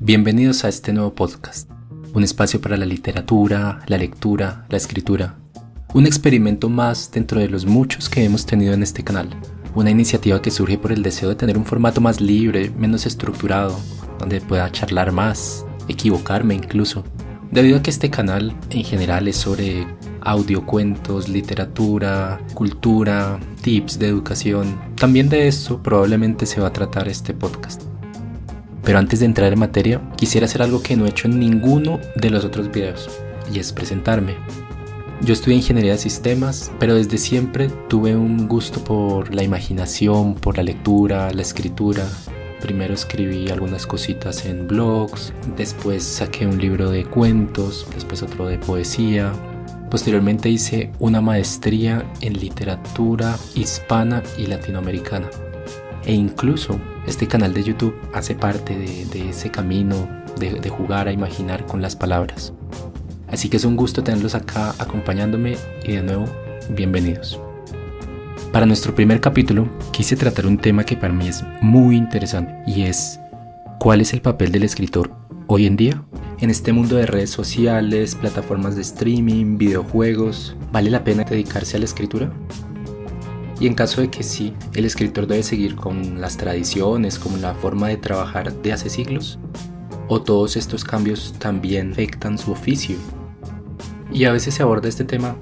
Bienvenidos a este nuevo podcast, un espacio para la literatura, la lectura, la escritura. Un experimento más dentro de los muchos que hemos tenido en este canal. Una iniciativa que surge por el deseo de tener un formato más libre, menos estructurado, donde pueda charlar más, equivocarme incluso. Debido a que este canal en general es sobre audiocuentos, literatura, cultura, tips de educación. También de esto probablemente se va a tratar este podcast. Pero antes de entrar en materia, quisiera hacer algo que no he hecho en ninguno de los otros videos, y es presentarme. Yo estudié ingeniería de sistemas, pero desde siempre tuve un gusto por la imaginación, por la lectura, la escritura. Primero escribí algunas cositas en blogs, después saqué un libro de cuentos, después otro de poesía. Posteriormente hice una maestría en literatura hispana y latinoamericana. E incluso este canal de YouTube hace parte de ese camino de jugar a imaginar con las palabras. Así que es un gusto tenerlos acá acompañándome y de nuevo, bienvenidos. Para nuestro primer capítulo quise tratar un tema que para mí es muy interesante y es ¿cuál es el papel del escritor hoy en día? En este mundo de redes sociales, plataformas de streaming, videojuegos, ¿vale la pena dedicarse a la escritura? Y en caso de que sí, ¿el escritor debe seguir con las tradiciones como la forma de trabajar de hace siglos? ¿O todos estos cambios también afectan su oficio? Y a veces se aborda este tema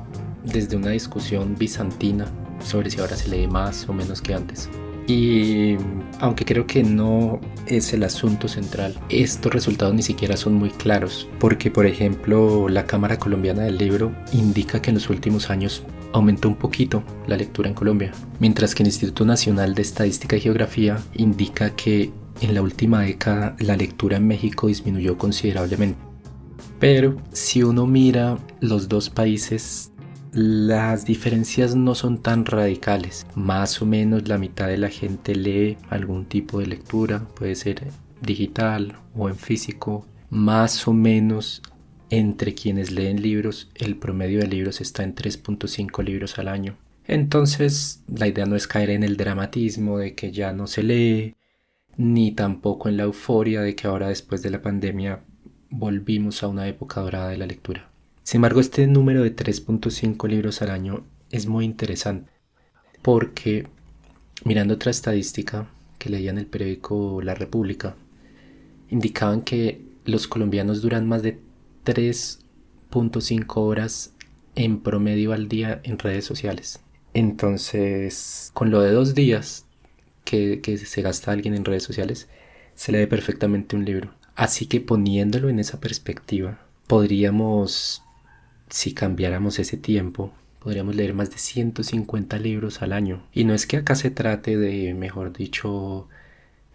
desde una discusión bizantina sobre si ahora se lee más o menos que antes. Y aunque creo que no es el asunto central, estos resultados ni siquiera son muy claros, porque por ejemplo la Cámara Colombiana del Libro indica que en los últimos años aumentó un poquito la lectura en Colombia, mientras que el Instituto Nacional de Estadística y Geografía indica que en la última década la lectura en México disminuyó considerablemente. Pero si uno mira los dos países, las diferencias no son tan radicales. Más o menos la mitad de la gente lee algún tipo de lectura, puede ser digital o en físico. Más o menos entre quienes leen libros, el promedio de libros está en 3.5 libros al año. Entonces la idea no es caer en el dramatismo de que ya no se lee, ni tampoco en la euforia de que ahora después de la pandemia volvimos a una época dorada de la lectura. Sin embargo, este número de 3.5 libros al año es muy interesante porque mirando otra estadística que leía en el periódico La República, indicaban que los colombianos duran más de 3.5 horas en promedio al día en redes sociales. Entonces, con lo de 2 días que se gasta alguien en redes sociales, se lee perfectamente un libro. Así que poniéndolo en esa perspectiva, podríamos, si cambiáramos ese tiempo, podríamos leer más de 150 libros al año. Y no es que acá se trate de, mejor dicho,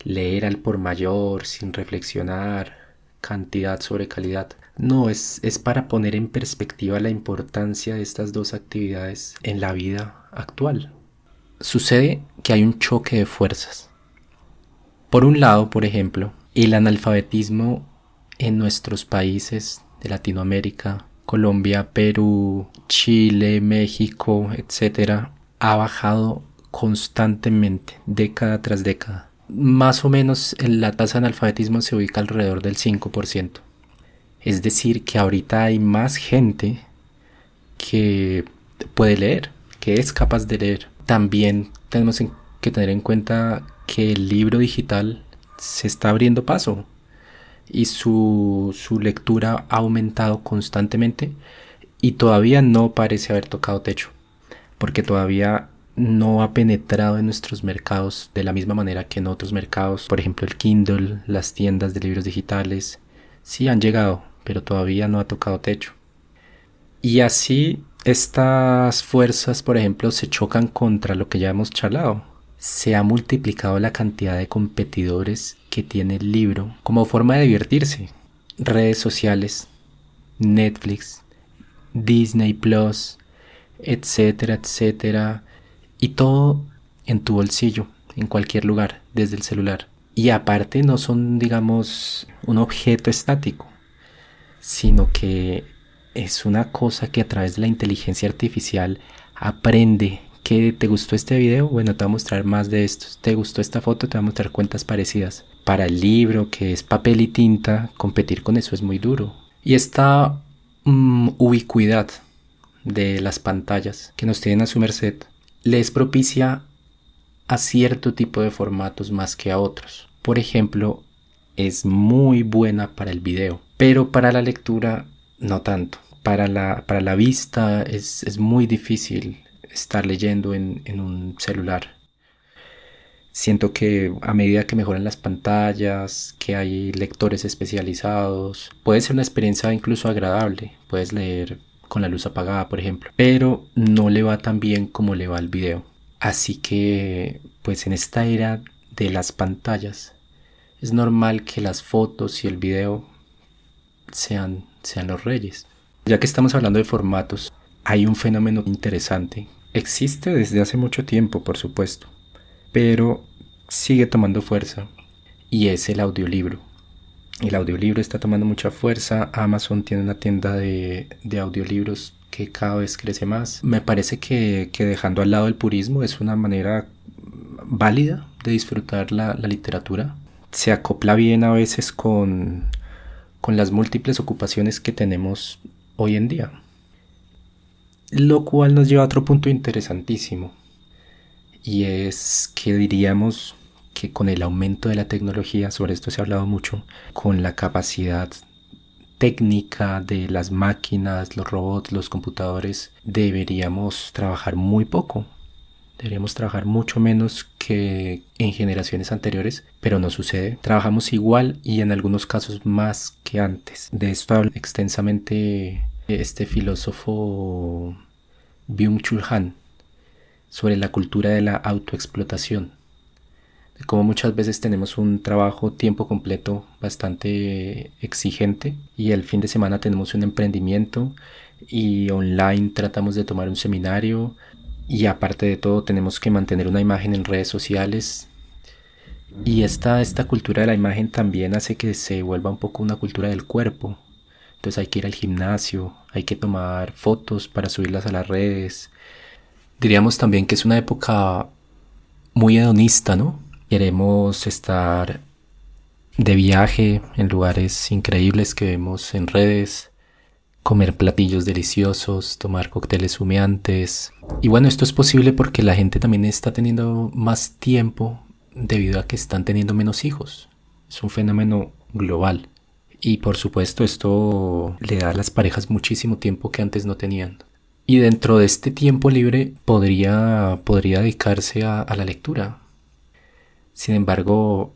leer al por mayor, sin reflexionar, cantidad sobre calidad. No, es para poner en perspectiva la importancia de estas dos actividades en la vida actual. Sucede que hay un choque de fuerzas. Por un lado, por ejemplo, el analfabetismo en nuestros países de Latinoamérica, Colombia, Perú, Chile, México, etc., ha bajado constantemente, década tras década. Más o menos la tasa de analfabetismo se ubica alrededor del 5%. Es decir, que ahorita hay más gente que puede leer, que es capaz de leer. También tenemos que tener en cuenta que el libro digital se está abriendo paso y su lectura ha aumentado constantemente y todavía no parece haber tocado techo, porque todavía no ha penetrado en nuestros mercados de la misma manera que en otros mercados. Por ejemplo, el Kindle, las tiendas de libros digitales, sí han llegado, pero todavía no ha tocado techo. Y así estas fuerzas, por ejemplo, se chocan contra lo que ya hemos charlado. Se ha multiplicado la cantidad de competidores que tiene el libro como forma de divertirse. Redes sociales, Netflix, Disney Plus, etcétera, etcétera. Y todo en tu bolsillo, en cualquier lugar, desde el celular. Y aparte no son, digamos, un objeto estático, sino que es una cosa que a través de la inteligencia artificial aprende. ¿Que te gustó este video? Bueno, te voy a mostrar más de estos. ¿Te gustó esta foto? Te voy a mostrar cuentas parecidas. Para el libro, que es papel y tinta, competir con eso es muy duro. Y esta ubicuidad de las pantallas que nos tienen a su merced les propicia a cierto tipo de formatos más que a otros. Por ejemplo, es muy buena para el video, pero para la lectura no tanto. Para la vista es muy difícil estar leyendo en un celular. Siento que a medida que mejoran las pantallas, que hay lectores especializados, puede ser una experiencia incluso agradable. Puedes leer con la luz apagada, por ejemplo, pero no le va tan bien como le va al video. Así que, pues en esta era de las pantallas, es normal que las fotos y el video sean los reyes. Ya que estamos hablando de formatos, hay un fenómeno interesante. Existe desde hace mucho tiempo, por supuesto, pero sigue tomando fuerza, y es el audiolibro. El audiolibro está tomando mucha fuerza. Amazon tiene una tienda de audiolibros que cada vez crece más. Me parece que dejando al lado el purismo es una manera válida de disfrutar la literatura. Se acopla bien a veces con las múltiples ocupaciones que tenemos hoy en día. Lo cual nos lleva a otro punto interesantísimo, y es que diríamos que con el aumento de la tecnología, sobre esto se ha hablado mucho, con la capacidad técnica de las máquinas, los robots, los computadores, deberíamos trabajar muy poco. Deberíamos trabajar mucho menos que en generaciones anteriores, pero no sucede. Trabajamos igual y en algunos casos más que antes. De esto habla extensamente este filósofo Byung-Chul Han sobre la cultura de la autoexplotación. De cómo muchas veces tenemos un trabajo tiempo completo bastante exigente y el fin de semana tenemos un emprendimiento y online tratamos de tomar un seminario. Y aparte de todo tenemos que mantener una imagen en redes sociales. Y esta cultura de la imagen también hace que se vuelva un poco una cultura del cuerpo. Entonces hay que ir al gimnasio, hay que tomar fotos para subirlas a las redes. Diríamos también que es una época muy hedonista, ¿no? Queremos estar de viaje en lugares increíbles que vemos en redes, comer platillos deliciosos, tomar cócteles humeantes. Y bueno, esto es posible porque la gente también está teniendo más tiempo debido a que están teniendo menos hijos. Es un fenómeno global. Y por supuesto esto le da a las parejas muchísimo tiempo que antes no tenían. Y dentro de este tiempo libre podría dedicarse a la lectura. Sin embargo,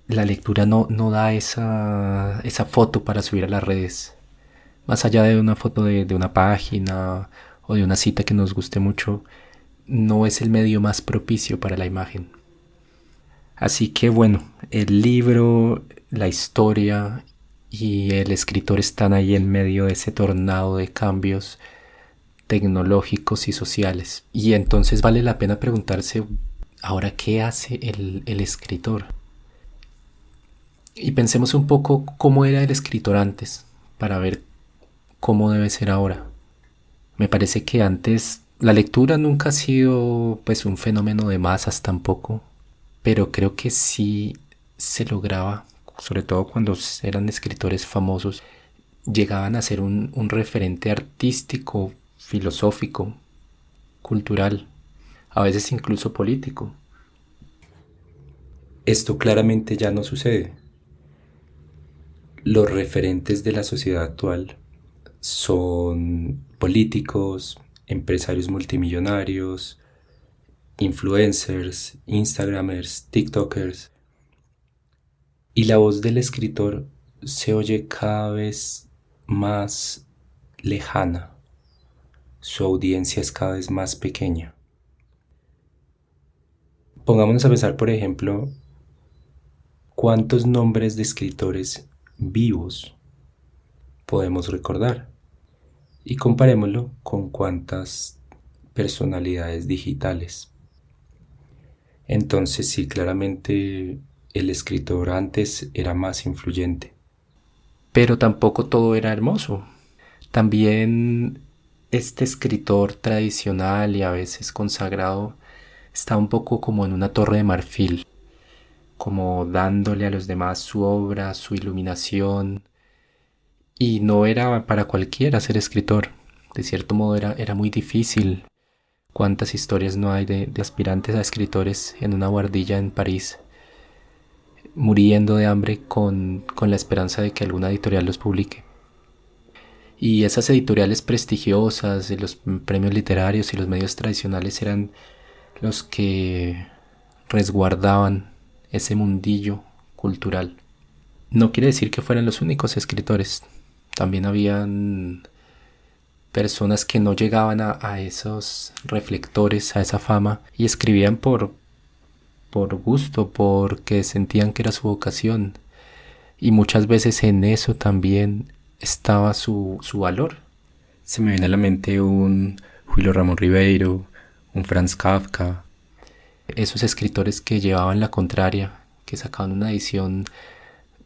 la lectura no da esa foto para subir a las redes. Más allá de una foto de una página o de una cita que nos guste mucho, no es el medio más propicio para la imagen. Así que bueno, el libro, la historia y el escritor están ahí en medio de ese tornado de cambios tecnológicos y sociales. Y entonces vale la pena preguntarse, ¿ahora qué hace el escritor? Y pensemos un poco cómo era el escritor antes, para ver cómo debe ser ahora. Me parece que antes la lectura nunca ha sido pues un fenómeno de masas tampoco, pero creo que sí se lograba, sobre todo cuando eran escritores famosos, llegaban a ser un referente artístico, filosófico, cultural, a veces incluso político. Esto claramente ya no sucede. Los referentes de la sociedad actual son políticos, empresarios multimillonarios, influencers, instagramers, tiktokers. Y la voz del escritor se oye cada vez más lejana. Su audiencia es cada vez más pequeña. Pongámonos a pensar, por ejemplo, cuántos nombres de escritores vivos podemos recordar y comparémoslo con cuántas personalidades digitales. Entonces sí, claramente el escritor antes era más influyente. Pero tampoco todo era hermoso. También este escritor tradicional y a veces consagrado está un poco como en una torre de marfil, como dándole a los demás su obra, su iluminación. Y no era para cualquiera ser escritor. De cierto modo era muy difícil. ¿Cuántas historias no hay de aspirantes a escritores en una guardilla en París, muriendo de hambre con la esperanza de que alguna editorial los publique? Y esas editoriales prestigiosas, de los premios literarios y los medios tradicionales eran los que resguardaban ese mundillo cultural. No quiere decir que fueran los únicos escritores. También habían personas que no llegaban a esos reflectores, a esa fama, y escribían por gusto, porque sentían que era su vocación. Y muchas veces en eso también estaba su valor. Se me viene a la mente un Julio Ramón Ribeiro, un Franz Kafka, esos escritores que llevaban la contraria, que sacaban una edición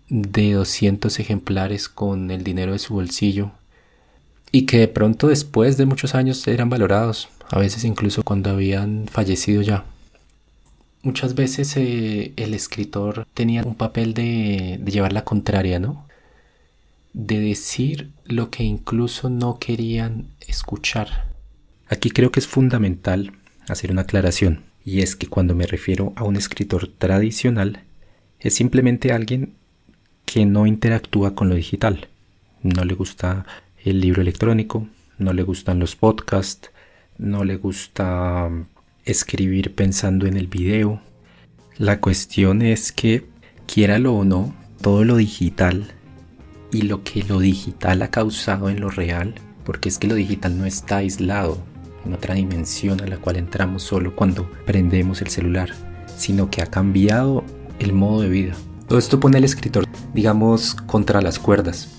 de 200 ejemplares con el dinero de su bolsillo y que de pronto después de muchos años eran valorados, a veces incluso cuando habían fallecido ya. Muchas veces el escritor tenía un papel de llevar la contraria, ¿no? De decir lo que incluso no querían escuchar. Aquí creo que es fundamental hacer una aclaración, y es que cuando me refiero a un escritor tradicional, es simplemente alguien que no interactúa con lo digital. No le gusta el libro electrónico, no le gustan los podcasts, no le gusta escribir pensando en el video. La cuestión es que, quiéralo o no, todo lo digital y lo que lo digital ha causado en lo real, porque es que lo digital no está aislado en otra dimensión a la cual entramos solo cuando prendemos el celular, sino que ha cambiado el modo de vida. Todo esto pone al escritor, digamos, contra las cuerdas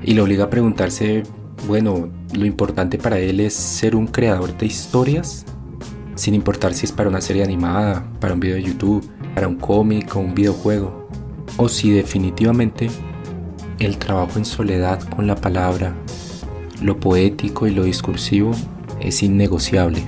y lo obliga a preguntarse, bueno, lo importante para él es ser un creador de historias, sin importar si es para una serie animada, para un video de YouTube, para un cómic o un videojuego, o si definitivamente el trabajo en soledad con la palabra, lo poético y lo discursivo es innegociable.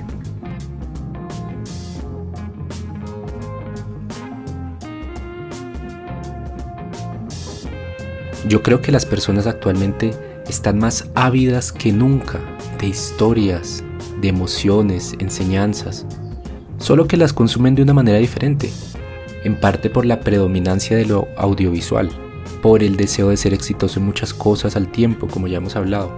Yo creo que las personas actualmente están más ávidas que nunca de historias, de emociones, enseñanzas, solo que las consumen de una manera diferente, en parte por la predominancia de lo audiovisual, por el deseo de ser exitoso en muchas cosas al tiempo, como ya hemos hablado.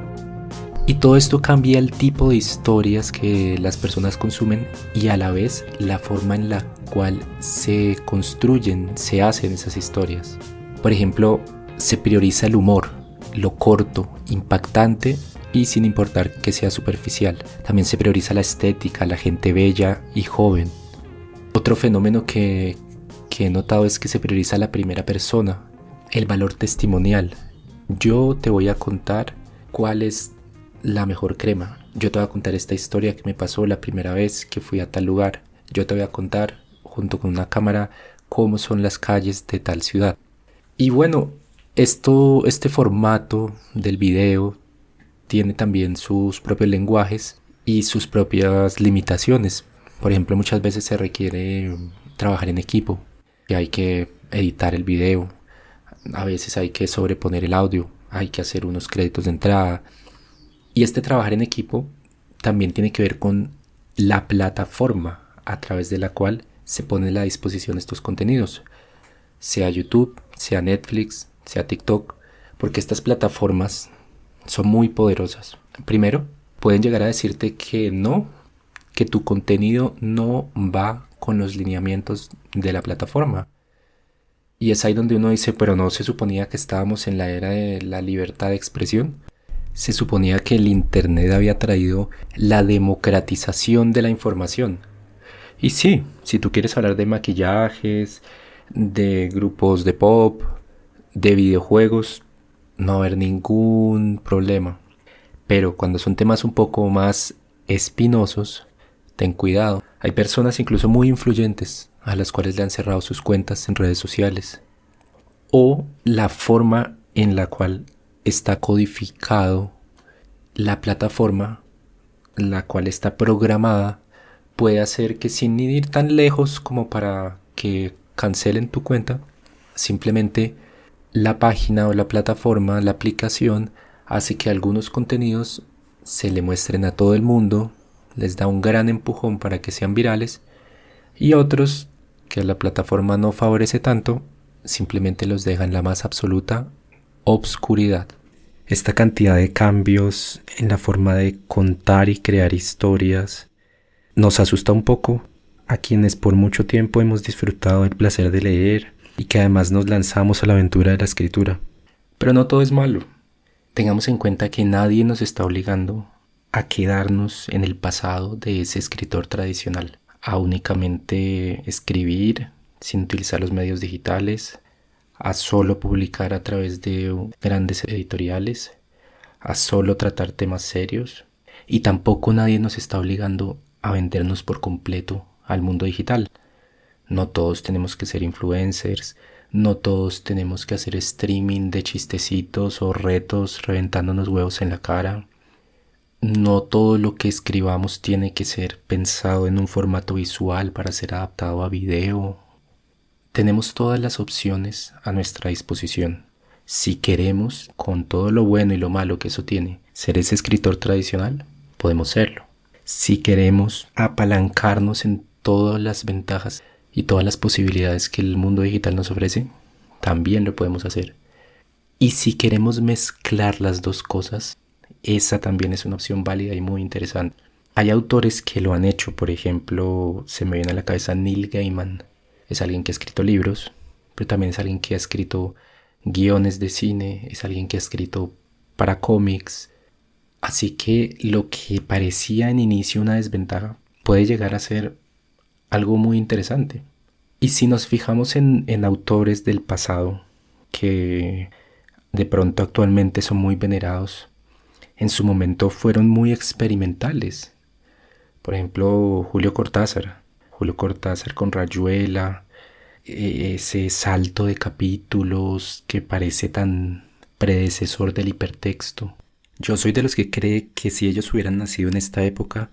Y todo esto cambia el tipo de historias que las personas consumen y a la vez la forma en la cual se construyen, se hacen esas historias. Por ejemplo, se prioriza el humor, lo corto, impactante y sin importar que sea superficial. También se prioriza la estética, la gente bella y joven. Otro fenómeno que he notado es que se prioriza la primera persona, el valor testimonial. Yo te voy a contar cuál es la mejor crema. Yo te voy a contar esta historia que me pasó la primera vez que fui a tal lugar. Yo te voy a contar, junto con una cámara, cómo son las calles de tal ciudad. Y bueno, este formato del video tiene también sus propios lenguajes y sus propias limitaciones. Por ejemplo, muchas veces se requiere trabajar en equipo y hay que editar el video. A veces hay que sobreponer el audio, hay que hacer unos créditos de entrada. Y este trabajar en equipo también tiene que ver con la plataforma a través de la cual se ponen a la disposición estos contenidos, sea YouTube, sea Netflix, sea TikTok, porque estas plataformas son muy poderosas. Primero, pueden llegar a decirte que no, que tu contenido no va con los lineamientos de la plataforma. Y es ahí donde uno dice, pero no se suponía que estábamos en la era de la libertad de expresión. Se suponía que el internet había traído la democratización de la información. Y sí, si tú quieres hablar de maquillajes, de grupos de pop, de videojuegos, no va a haber ningún problema. Pero cuando son temas un poco más espinosos, ten cuidado. Hay personas incluso muy influyentes a las cuales le han cerrado sus cuentas en redes sociales. O la forma en la cual está codificado la plataforma, la cual está programada, puede hacer que sin ir tan lejos como para que cancelen tu cuenta, simplemente la página o la plataforma, la aplicación, hace que algunos contenidos se le muestren a todo el mundo, les da un gran empujón para que sean virales, y otros que la plataforma no favorece tanto, simplemente los deja en la más absoluta obscuridad. Esta cantidad de cambios en la forma de contar y crear historias nos asusta un poco a quienes por mucho tiempo hemos disfrutado del placer de leer y que además nos lanzamos a la aventura de la escritura. Pero no todo es malo. Tengamos en cuenta que nadie nos está obligando a quedarnos en el pasado de ese escritor tradicional, a únicamente escribir sin utilizar los medios digitales, a solo publicar a través de grandes editoriales, a solo tratar temas serios, y tampoco nadie nos está obligando a vendernos por completo al mundo digital. No todos tenemos que ser influencers, no todos tenemos que hacer streaming de chistecitos o retos reventándonos huevos en la cara. No todo lo que escribamos tiene que ser pensado en un formato visual para ser adaptado a video. Tenemos todas las opciones a nuestra disposición. Si queremos, con todo lo bueno y lo malo que eso tiene, ser ese escritor tradicional, podemos serlo. Si queremos apalancarnos en todas las ventajas y todas las posibilidades que el mundo digital nos ofrece, también lo podemos hacer. Y si queremos mezclar las dos cosas, esa también es una opción válida y muy interesante. Hay autores que lo han hecho, por ejemplo, se me viene a la cabeza Neil Gaiman. Es alguien que ha escrito libros, pero también es alguien que ha escrito guiones de cine, es alguien que ha escrito para cómics. Así que lo que parecía en inicio una desventaja puede llegar a ser algo muy interesante. Y si nos fijamos en autores del pasado que de pronto actualmente son muy venerados, en su momento fueron muy experimentales. Por ejemplo, Julio Cortázar con Rayuela, ese salto de capítulos que parece tan predecesor del hipertexto. Yo soy de los que cree que si ellos hubieran nacido en esta época,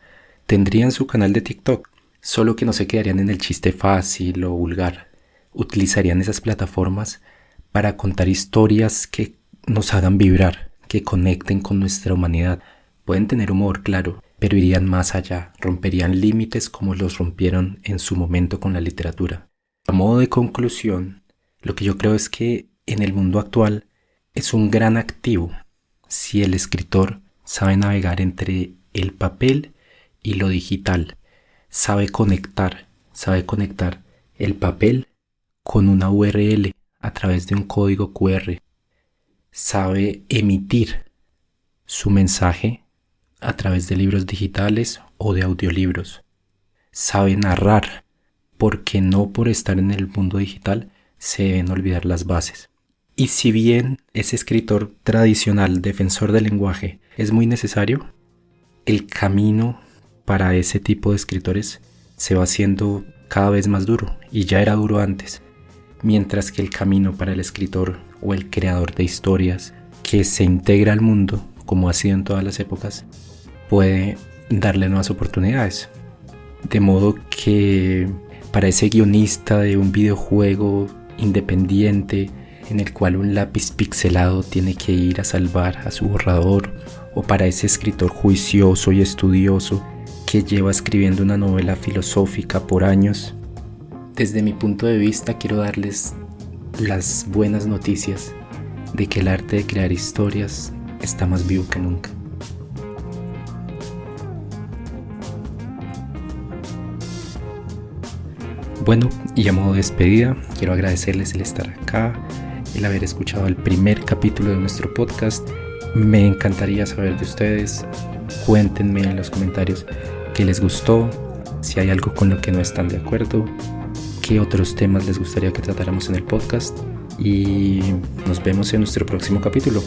tendrían su canal de TikTok, solo que no se quedarían en el chiste fácil o vulgar. Utilizarían esas plataformas para contar historias que nos hagan vibrar, que conecten con nuestra humanidad. Pueden tener humor, claro, pero irían más allá, romperían límites como los rompieron en su momento con la literatura. A modo de conclusión, lo que yo creo es que en el mundo actual es un gran activo si el escritor sabe navegar entre el papel y lo digital, sabe conectar el papel con una URL a través de un código QR, sabe emitir su mensaje a través de libros digitales o de audiolibros, sabe narrar, porque no por estar en el mundo digital se deben olvidar las bases. Y si bien ese escritor tradicional, defensor del lenguaje, es muy necesario, el camino para ese tipo de escritores se va haciendo cada vez más duro, y ya era duro antes, mientras que el camino para el escritor o el creador de historias que se integra al mundo, como ha sido en todas las épocas, puede darle nuevas oportunidades. De modo que para ese guionista de un videojuego independiente en el cual un lápiz pixelado tiene que ir a salvar a su borrador, o para ese escritor juicioso y estudioso que lleva escribiendo una novela filosófica por años, desde mi punto de vista quiero darles las buenas noticias de que el arte de crear historias está más vivo que nunca. Bueno, y a modo de despedida, quiero agradecerles el estar acá, el haber escuchado el primer capítulo de nuestro podcast. Me encantaría saber de ustedes. Cuéntenme en los comentarios qué les gustó, si hay algo con lo que no están de acuerdo, qué otros temas les gustaría que tratáramos en el podcast, y nos vemos en nuestro próximo capítulo.